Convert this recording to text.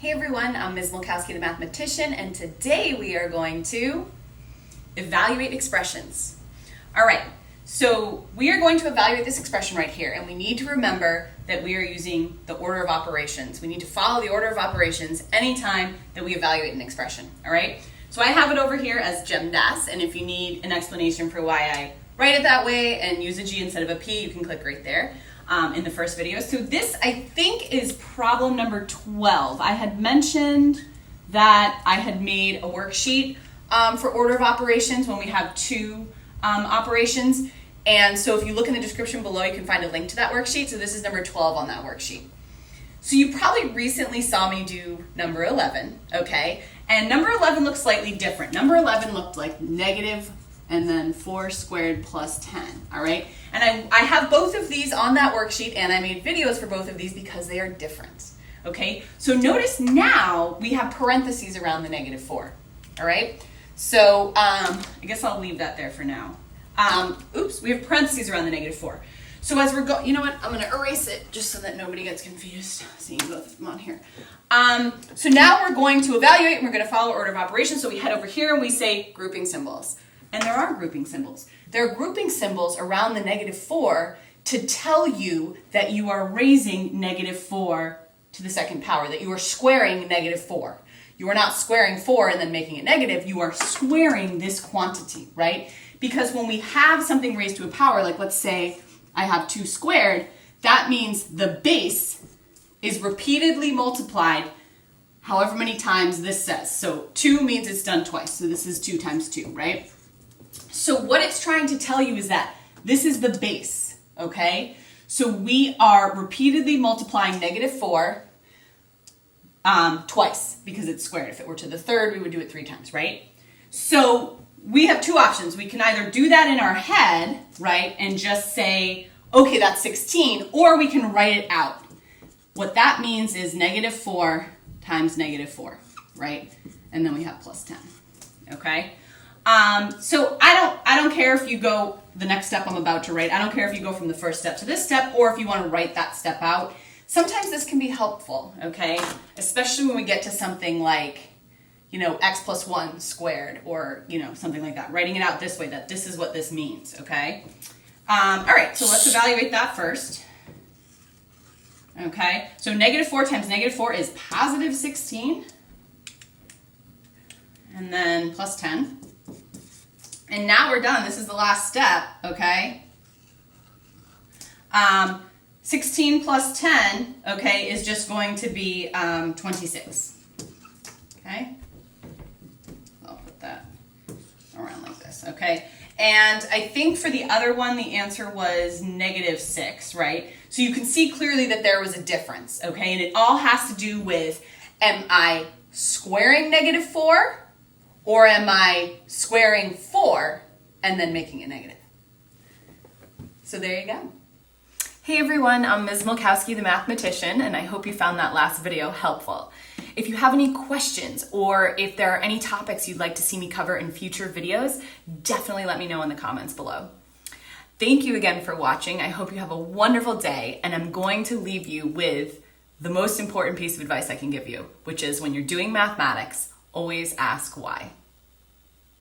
Hey everyone, I'm Ms. Mulkowski, the mathematician, and today we are going to evaluate expressions. All right, so we are going to evaluate this expression right here, and we need to remember that we are using the order of operations. We need to follow the order of operations anytime that we evaluate an expression, all right? So I have it over here as GEMDAS, and if you need an explanation for why I write it that way and use a G instead of a P, you can click right there. In the first video. So this, I think, is problem number 12. I had mentioned that I had made a worksheet for order of operations when we have two operations. And so if you look in the description below, you can find a link to that worksheet. So this is number 12 on that worksheet. So you probably recently saw me do number 11, okay? And number 11 looks slightly different. Number 11 looked like negative and then 4 squared plus 10, all right? And I have both of these on that worksheet, and I made videos for both of these because they are different, okay? So notice now we have parentheses around the negative 4, all right? So I guess I'll leave that there for now. We have parentheses around the negative 4. So as we're you know what, I'm gonna erase it just so that nobody gets confused, seeing both of them on here. So now we're going to evaluate, and we're gonna follow order of operations. So we head over here and we say grouping symbols. And there are grouping symbols. There are grouping symbols around the negative 4 to tell you that you are raising negative 4 to the second power, that you are squaring negative 4. You are not squaring 4 and then making it negative. You are squaring this quantity, right? Because when we have something raised to a power, like let's say I have 2 squared, that means the base is repeatedly multiplied however many times this says. So 2 means it's done twice. So this is 2 times 2, right? So what it's trying to tell you is that this is the base, okay? So we are repeatedly multiplying negative 4 twice because it's squared. If it were to the third, we would do it 3 times, right? So we have 2 options. We can either do that in our head, right, and just say, okay, that's 16, or we can write it out. What that means is negative 4 times negative 4, right? And then we have plus 10, okay? So I don't care if you go the next step I'm about to write. I don't care if you go from the first step to this step or if you want to write that step out. Sometimes this can be helpful, okay? Especially when we get to something like, you know, x plus 1 squared or, you know, something like that. Writing it out this way, that this is what this means, okay? All right, so let's evaluate that first. Okay, so negative 4 times negative 4 is positive 16. And then plus 10. And now we're done. This is the last step, okay? 16 plus 10, okay, is just going to be 26, okay? I'll put that around like this, okay? And I think for the other one, the answer was negative 6, right? So you can see clearly that there was a difference, okay? And it all has to do with, am I squaring negative 4? Or am I squaring 4 and then making it negative? So there you go. Hey everyone, I'm Ms. Mulkowski, the mathematician, and I hope you found that last video helpful. If you have any questions or if there are any topics you'd like to see me cover in future videos, definitely let me know in the comments below. Thank you again for watching. I hope you have a wonderful day, and I'm going to leave you with the most important piece of advice I can give you, which is when you're doing mathematics, always ask why.